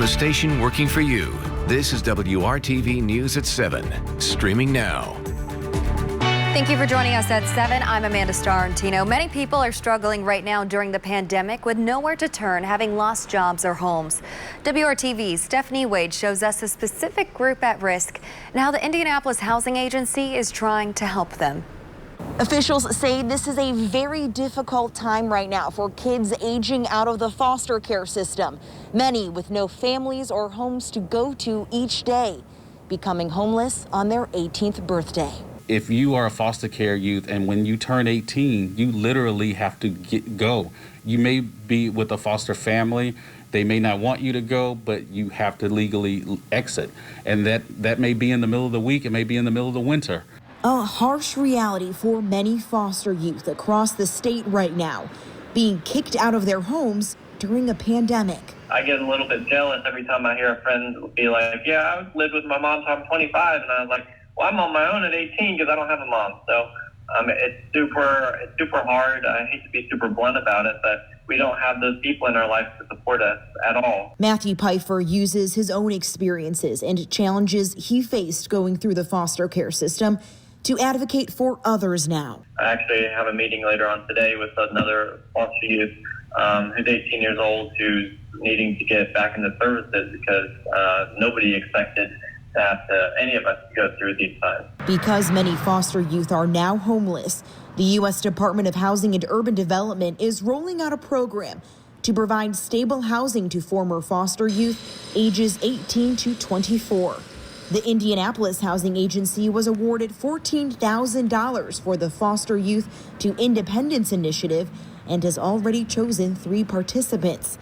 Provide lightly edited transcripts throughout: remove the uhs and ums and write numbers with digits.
the station working for you. This is WRTV News at 7, streaming now. Thank you for joining us at 7. I'm Amanda Starrentino. Many people are struggling right now during the pandemic with nowhere to turn, having lost jobs or homes. WRTV's Stephanie Wade shows us a specific group at risk and how the Indianapolis Housing Agency is trying to help them. Officials say this is a very difficult time right now for kids aging out of the foster care system. Many with no families or homes to go to each day, becoming homeless on their 18th birthday. If you are a foster care youth and when you turn 18, you literally have to go. You may be with a foster family. They may not want you to go, but you have to legally exit. And that may be in the middle of the week. It may be in the middle of the winter. A harsh reality for many foster youth across the state right now, being kicked out of their homes during a pandemic. I get a little bit jealous every time I hear a friend be like, yeah, I lived with my mom till I'm 25. And I was like, well, I'm on my own at 18 because I don't have a mom. So it's super hard. I hate to be super blunt about it, but we don't have those people in our life to support us at all. Matthew Pfeiffer uses his own experiences and challenges he faced going through the foster care system to advocate for others now. I actually have a meeting later on today with another foster youth who's 18 years old who's needing to get back into services because nobody expected that any of us to go through these times. Because many foster youth are now homeless, the U.S. Department of Housing and Urban Development is rolling out a program to provide stable housing to former foster youth ages 18 to 24. The Indianapolis Housing Agency was awarded $14,000 for the Foster Youth to Independence initiative and has already chosen 3 participants,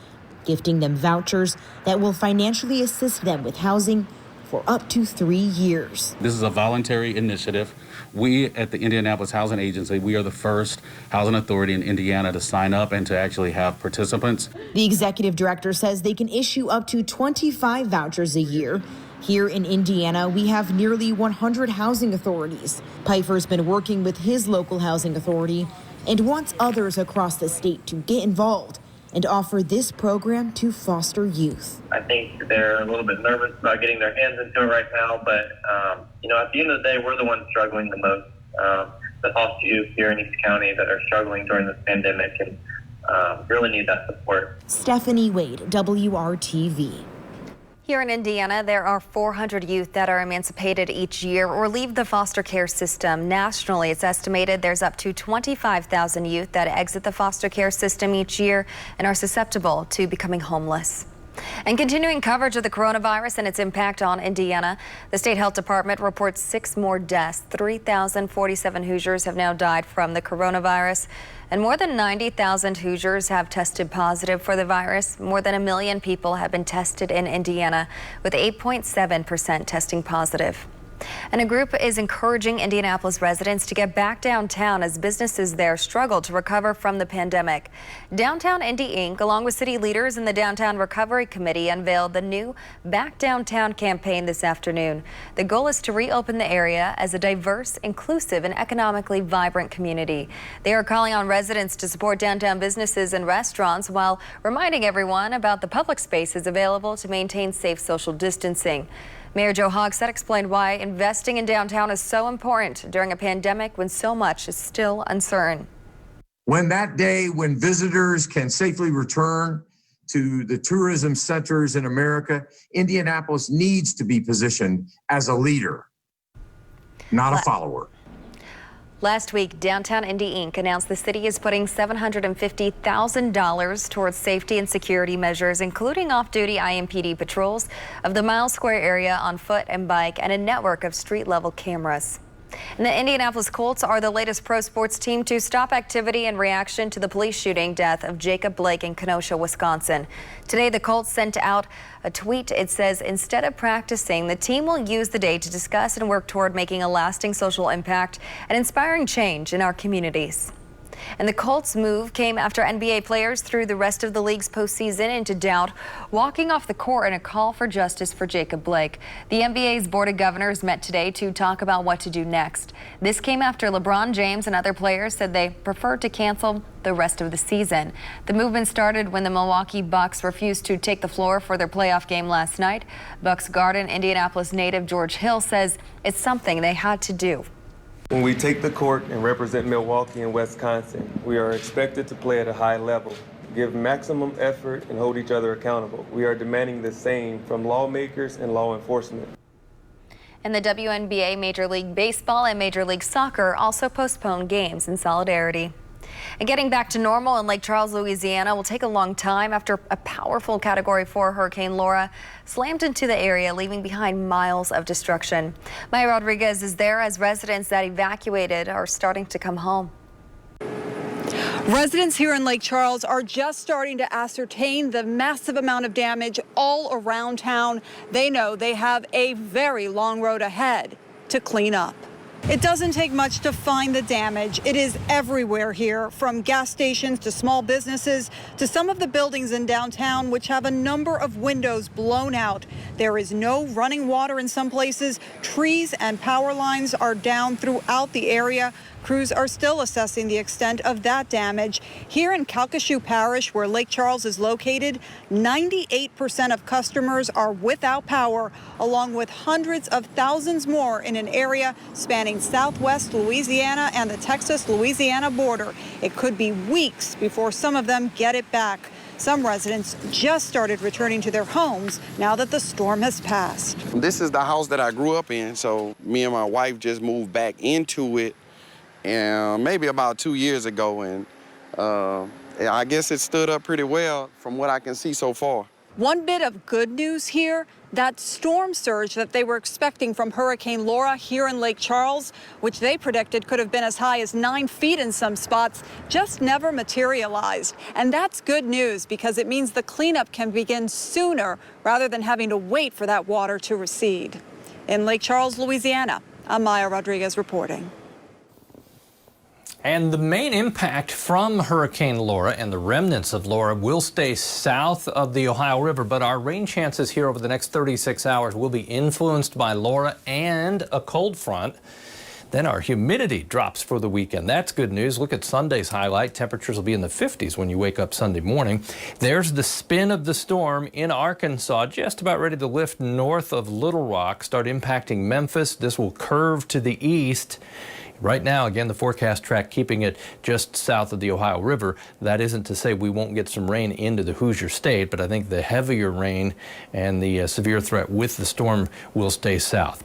gifting them vouchers that will financially assist them with housing for up to 3 years. This is a voluntary initiative. We at the Indianapolis Housing Agency, we are the first housing authority in Indiana to sign up and to actually have participants. The executive director says they can issue up to 25 vouchers a year. Here in Indiana, we have nearly 100 housing authorities. Pfeiffer's been working with his local housing authority and wants others across the state to get involved and offer this program to foster youth. I think they're a little bit nervous about getting their hands into it right now, but at the end of the day, we're the ones struggling the most. The foster youth here in East County that are struggling during this pandemic and really need that support. Stephanie Wade, WRTV. Here in Indiana, there are 400 youth that are emancipated each year or leave the foster care system. Nationally, it's estimated there's up to 25,000 youth that exit the foster care system each year and are susceptible to becoming homeless. And continuing coverage of the coronavirus and its impact on Indiana, the State Health Department reports 6 more deaths. 3,047 Hoosiers have now died from the coronavirus, and more than 90,000 Hoosiers have tested positive for the virus. More than 1 million people have been tested in Indiana, with 8.7% testing positive. And a group is encouraging Indianapolis residents to get back downtown as businesses there struggle to recover from the pandemic. Downtown Indy Inc., along with city leaders and the Downtown Recovery Committee, unveiled the new Back Downtown campaign this afternoon. The goal is to reopen the area as a diverse, inclusive, and economically vibrant community. They are calling on residents to support downtown businesses and restaurants while reminding everyone about the public spaces available to maintain safe social distancing. Mayor Joe Hogsett explained why investing in downtown is so important during a pandemic when so much is still uncertain. When that day when visitors can safely return to the tourism centers in America, Indianapolis needs to be positioned as a leader, not a follower. Last week, Downtown Indy Inc. announced the city is putting $750,000 towards safety and security measures, including off-duty IMPD patrols of the Miles Square area on foot and bike and a network of street-level cameras. And the Indianapolis Colts are the latest pro sports team to stop activity in reaction to the police shooting death of Jacob Blake in Kenosha, Wisconsin. Today, the Colts sent out a tweet. It says, instead of practicing, the team will use the day to discuss and work toward making a lasting social impact and inspiring change in our communities. And the Colts' move came after NBA players threw the rest of the league's postseason into doubt, walking off the court in a call for justice for Jacob Blake. The NBA's Board of Governors met today to talk about what to do next. This came after LeBron James and other players said they preferred to cancel the rest of the season. The movement started when the Milwaukee Bucks refused to take the floor for their playoff game last night. Bucks guard and Indianapolis native George Hill says it's something they had to do. When we take the court and represent Milwaukee and Wisconsin, we are expected to play at a high level, give maximum effort, and hold each other accountable. We are demanding the same from lawmakers and law enforcement. And the WNBA, Major League Baseball, and Major League Soccer also postponed games in solidarity. And getting back to normal in Lake Charles, Louisiana will take a long time after a powerful Category 4 Hurricane Laura slammed into the area, leaving behind miles of destruction. Maya Rodriguez is there as residents that evacuated are starting to come home. Residents here in Lake Charles are just starting to ascertain the massive amount of damage all around town. They know they have a very long road ahead to clean up. It doesn't take much to find the damage. It is everywhere here, from gas stations to small businesses to some of the buildings in downtown, which have a number of windows blown out. There is no running water in some places. Trees and power lines are down throughout the area. Crews are still assessing the extent of that damage. Here in Calcasieu Parish, where Lake Charles is located, 98% of customers are without power, along with hundreds of thousands more in an area spanning southwest Louisiana and the Texas-Louisiana border. It could be weeks before some of them get it back. Some residents just started returning to their homes now that the storm has passed. This is the house that I grew up in, so me and my wife just moved back into it and maybe about 2 years ago, and I guess it stood up pretty well from what I can see so far. One bit of good news here, that storm surge that they were expecting from Hurricane Laura here in Lake Charles, which they predicted could have been as high as 9 feet in some spots, just never materialized. And that's good news because it means the cleanup can begin sooner rather than having to wait for that water to recede. In Lake Charles, Louisiana, I'm Maya Rodriguez reporting. And the main impact from Hurricane Laura and the remnants of Laura will stay south of the Ohio River, but our rain chances here over the next 36 hours will be influenced by Laura and a cold front. Then our humidity drops for the weekend. That's good news. Look at Sunday's highlight. Temperatures will be in the 50s when you wake up Sunday morning. There's the spin of the storm in Arkansas, just about ready to lift north of Little Rock, start impacting Memphis. This will curve to the east. Right now, again, the forecast track keeping it just south of the Ohio River. That isn't to say we won't get some rain into the Hoosier State, but I think the heavier rain and the severe threat with the storm will stay south.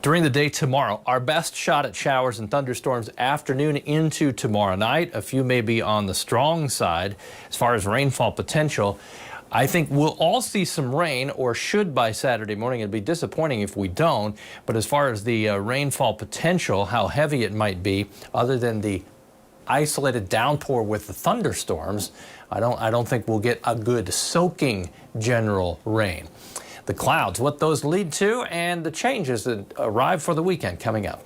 During the day tomorrow, our best shot at showers and thunderstorms afternoon into tomorrow night. A few may be on the strong side as far as rainfall potential. I think we'll all see some rain, or should by Saturday morning. It'd be disappointing if we don't. But as far as the rainfall potential, how heavy it might be, other than the isolated downpour with the thunderstorms, I don't think we'll get a good soaking general rain. The clouds, what those lead to, and the changes that arrive for the weekend coming up.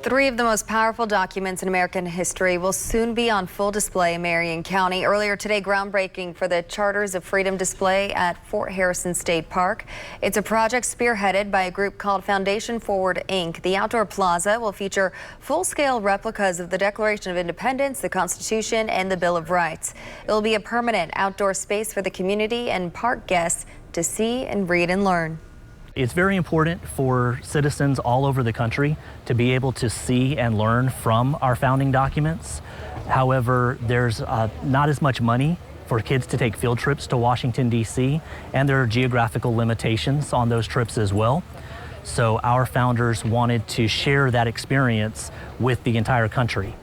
3 of the most powerful documents in American history will soon be on full display in Marion County. Earlier today, groundbreaking for the Charters of Freedom display at Fort Harrison State Park. It's a project spearheaded by a group called Foundation Forward, Inc. The outdoor plaza will feature full-scale replicas of the Declaration of Independence, the Constitution, and the Bill of Rights. It will be a permanent outdoor space for the community and park guests to see and read and learn. It's very important for citizens all over the country to be able to see and learn from our founding documents. However, there's not as much money for kids to take field trips to Washington, D.C., and there are geographical limitations on those trips as well. So our founders wanted to share that experience with the entire country.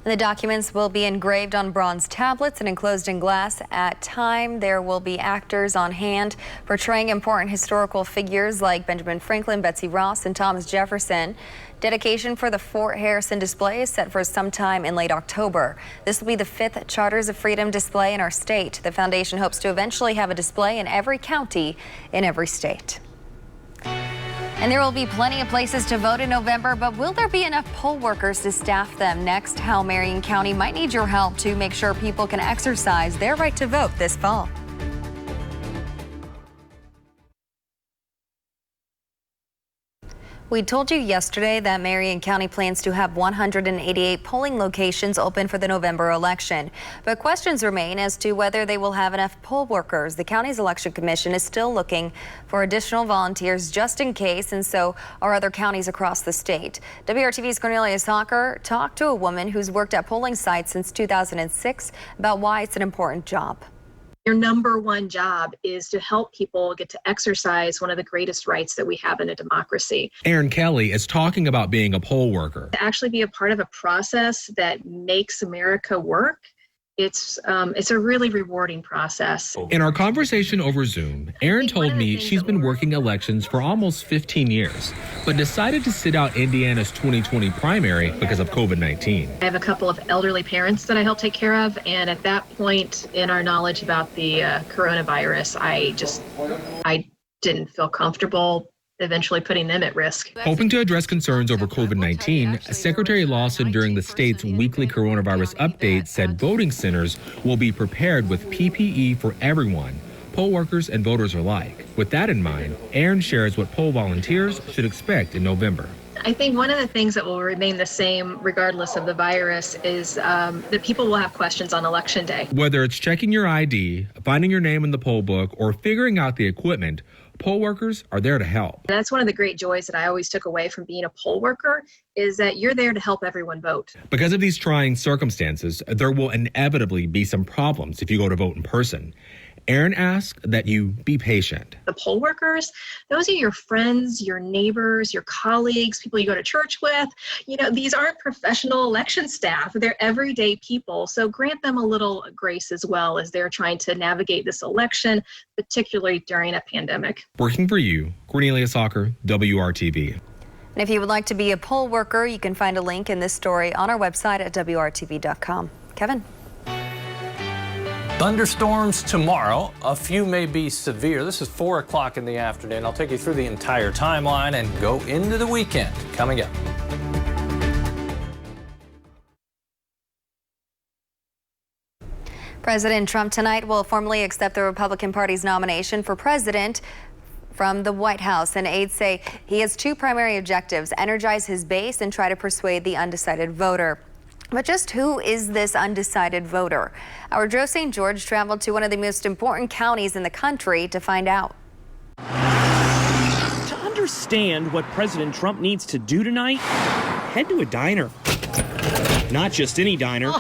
And the documents will be engraved on bronze tablets and enclosed in glass. At time, there will be actors on hand portraying important historical figures like Benjamin Franklin, Betsy Ross, and Thomas Jefferson. Dedication for the Fort Harrison display is set for sometime in late October. This will be the 5th Charters of Freedom display in our state. The foundation hopes to eventually have a display in every county in every state. And there will be plenty of places to vote in November, but will there be enough poll workers to staff them? Next, how Marion County might need your help to make sure people can exercise their right to vote this fall. We told you yesterday that Marion County plans to have 188 polling locations open for the November election. But questions remain as to whether they will have enough poll workers. The county's election commission is still looking for additional volunteers just in case, and so are other counties across the state. WRTV's Cornelia Socker talked to a woman who's worked at polling sites since 2006 about why it's an important job. Your number one job is to help people get to exercise one of the greatest rights that we have in a democracy. Erin Kelly is talking about being a poll worker. To actually be a part of a process that makes America work, it's a really rewarding process. In our conversation over Zoom, Erin told me she's been working elections for almost 15 years, but decided to sit out Indiana's 2020 primary because of COVID-19. I have a couple of elderly parents that I help take care of, and at that point in our knowledge about the coronavirus, I didn't feel comfortable eventually putting them at risk. Hoping to address concerns over COVID-19, Secretary Lawson during the state's weekly coronavirus update said voting centers will be prepared with PPE for everyone, poll workers and voters alike. With that in mind, Erin shares what poll volunteers should expect in November. I think one of the things that will remain the same regardless of the virus is that people will have questions on Election Day. Whether it's checking your ID, finding your name in the poll book, or figuring out the equipment, poll workers are there to help. That's one of the great joys that I always took away from being a poll worker is that you're there to help everyone vote. Because of these trying circumstances, there will inevitably be some problems if you go to vote in person. Erin asks that you be patient. The poll workers, those are your friends, your neighbors, your colleagues, people you go to church with. You know, these aren't professional election staff. They're everyday people. So grant them a little grace as well as they're trying to navigate this election, particularly during a pandemic. Working for you, Cornelia Socker, WRTV. And if you would like to be a poll worker, you can find a link in this story on our website at WRTV.com. Kevin. Thunderstorms tomorrow. A few may be severe. This is 4 o'clock in the afternoon. I'll take you through the entire timeline and go into the weekend. Coming up. President Trump tonight will formally accept the Republican Party's nomination for president from the White House, and aides say he has two primary objectives: energize his base and try to persuade the undecided voter. But just who is this undecided voter? Our Joe St. George traveled to one of the most important counties in the country to find out. To understand what President Trump needs to do tonight, head to a diner. Not just any diner.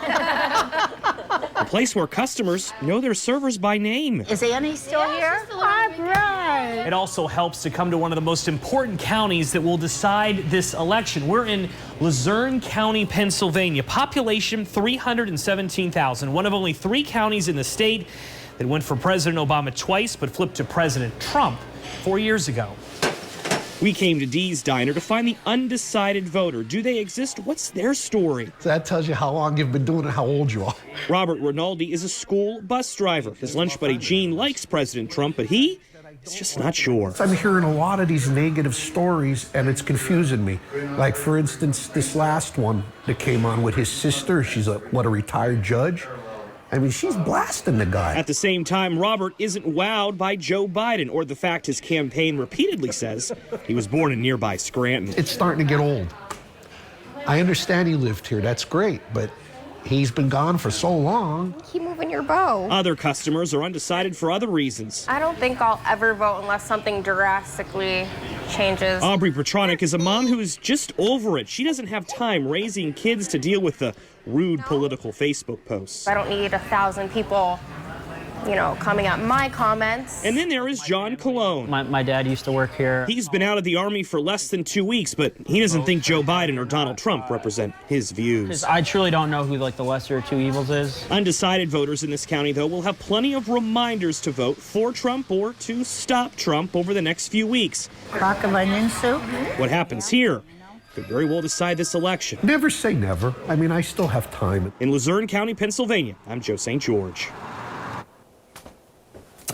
A place where customers know their servers by name. Is Annie still here? Hi, Brian. It also helps to come to one of the most important counties that will decide this election. We're in Luzerne County, Pennsylvania. Population 317,000. One of only 3 counties in the state that went for President Obama twice, but flipped to President Trump 4 years ago. We came to Dee's Diner to find the undecided voter. Do they exist? What's their story? So that tells you how long you've been doing it, how old you are. Robert Rinaldi is a school bus driver. His lunch buddy Gene likes President Trump, but he's just not sure. I'm hearing a lot of these negative stories, and it's confusing me. Like, for instance, this last one that came on with his sister. She's a retired judge. I mean, she's blasting the guy. At the same time, Robert isn't wowed by Joe Biden or the fact his campaign repeatedly says he was born in nearby Scranton. It's starting to get old. I understand he lived here. That's great, but he's been gone for so long. Keep moving your bow. Other customers are undecided for other reasons. I don't think I'll ever vote unless something drastically changes. Aubrey Petronic is a mom who is just over it. She doesn't have time raising kids to deal with the rude political Facebook posts. I don't need 1,000 people, coming at my comments. And then there is John Colon. My dad used to work here. He's been out of the Army for less than 2 weeks, but he doesn't think Joe Biden or Donald Trump represent his views. I truly don't know who the lesser of two evils is. Undecided voters in this county, though, will have plenty of reminders to vote for Trump or to stop Trump over the next few weeks. Crock of onion soup. What happens here could very well decide this election. Never say never. I mean, I still have time. In Luzerne County, Pennsylvania, I'm Joe St. George.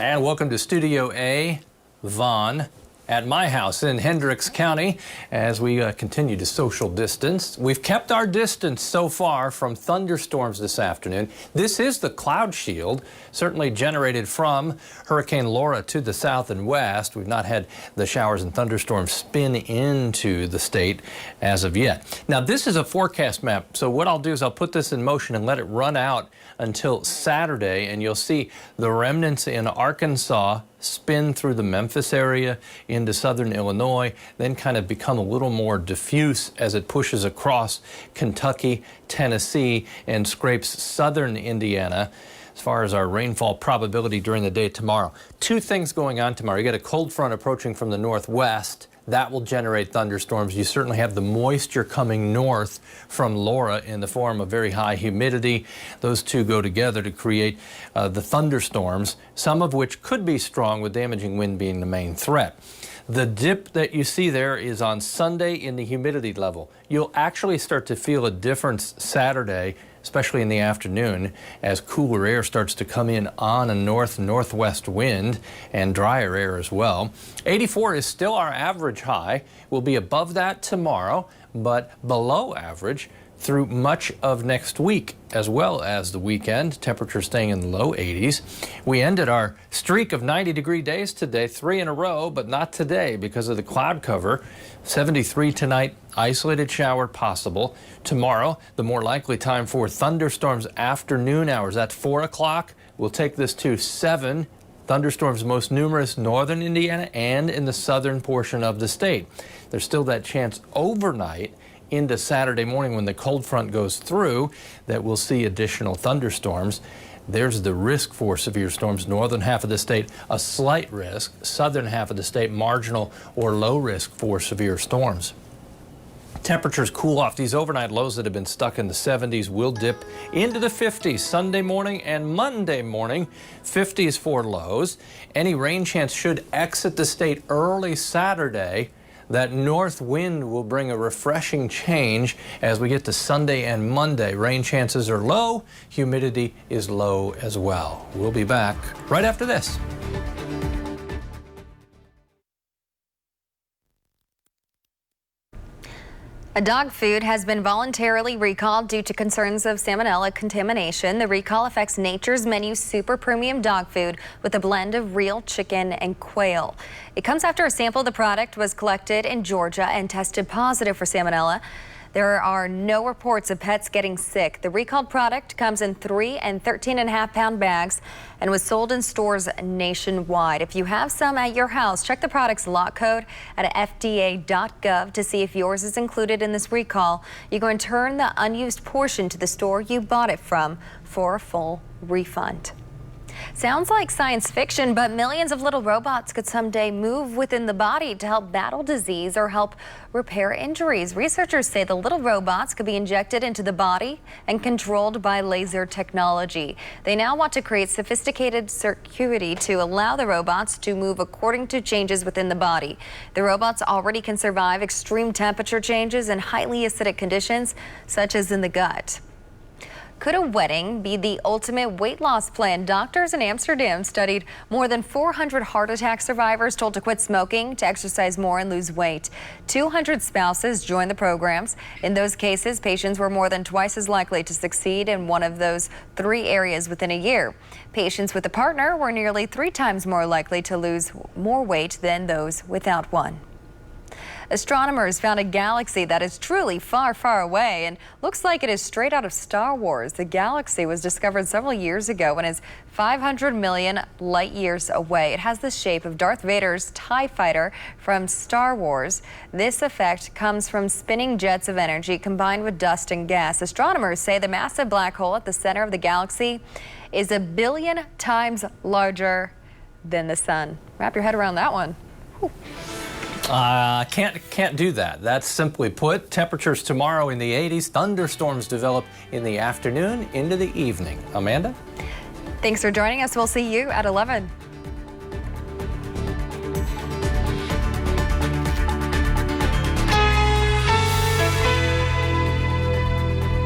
And welcome to Studio A, Vaughn. at my house in Hendricks County as we continue to social distance. We've kept our distance so far from thunderstorms this afternoon. This is the cloud shield, certainly generated from Hurricane Laura to the south and west. We've not had the showers and thunderstorms spin into the state as of yet. Now, this is a forecast map, so what I'll do is I'll put this in motion and let it run out until Saturday, and you'll see the remnants in Arkansas spin through the Memphis area into southern Illinois, then kind of become a little more diffuse as it pushes across Kentucky, Tennessee, and scrapes southern Indiana. As far as our rainfall probability during the day tomorrow, two things going on tomorrow. You get a cold front approaching from the northwest. That will generate thunderstorms. You certainly have the moisture coming north from Laura in the form of very high humidity. Those two go together to create the thunderstorms, some of which could be strong, with damaging wind being the main threat. The dip that you see there is on Sunday in the humidity level. You'll actually start to feel a difference Saturday, especially in the afternoon, as cooler air starts to come in on a north-northwest wind and drier air as well. 84 is still our average high. We'll be above that tomorrow, but below average through much of next week, as well as the weekend. Temperatures staying in the low 80s. We ended our streak of 90-degree days today, 3 in a row, but not today because of the cloud cover. 73 tonight, isolated shower possible. Tomorrow, the more likely time for thunderstorms afternoon hours. That's 4 o'clock. We'll take this to 7. Thunderstorms most numerous northern Indiana and in the southern portion of the state. There's still that chance overnight into Saturday morning when the cold front goes through that we'll see additional thunderstorms. There's the risk for severe storms. Northern half of the state, a slight risk. Southern half of the state, marginal or low risk for severe storms. Temperatures cool off. These overnight lows that have been stuck in the 70s will dip into the 50s Sunday morning and Monday morning. 50s for lows. Any rain chance should exit the state early Saturday. That north wind will bring a refreshing change as we get to Sunday and Monday. Rain chances are low. Humidity is low as well. We'll be back right after this. A dog food has been voluntarily recalled due to concerns of salmonella contamination. The recall affects Nature's Menu super premium dog food with a blend of real chicken and quail. It comes after a sample of the product was collected in Georgia and tested positive for salmonella. There are no reports of pets getting sick. The recalled product comes in 3 and 13.5-pound bags and was sold in stores nationwide. If you have some at your house, check the product's lot code at fda.gov to see if yours is included in this recall. You're going to return the unused portion to the store you bought it from for a full refund. Sounds like science fiction, but millions of little robots could someday move within the body to help battle disease or help repair injuries. Researchers say the little robots could be injected into the body and controlled by laser technology. They now want to create sophisticated circuitry to allow the robots to move according to changes within the body. The robots already can survive extreme temperature changes and highly acidic conditions, such as in the gut. Could a wedding be the ultimate weight loss plan? Doctors in Amsterdam studied more than 400 heart attack survivors told to quit smoking, to exercise more and lose weight. 200 spouses joined the programs. In those cases, patients were more than twice as likely to succeed in one of those 3 areas within a year. Patients with a partner were nearly 3 times more likely to lose more weight than those without one. Astronomers found a galaxy that is truly far, far away and looks like it is straight out of Star Wars. The galaxy was discovered several years ago and is 500 million light years away. It has the shape of Darth Vader's TIE fighter from Star Wars. This effect comes from spinning jets of energy combined with dust and gas. Astronomers say the massive black hole at the center of the galaxy is 1 billion times larger than the sun. Wrap your head around that one. Whew. Can't do that. That's simply put. Temperatures tomorrow in the 80s. Thunderstorms develop in the afternoon into the evening. Amanda? Thanks for joining us. We'll see you at 11.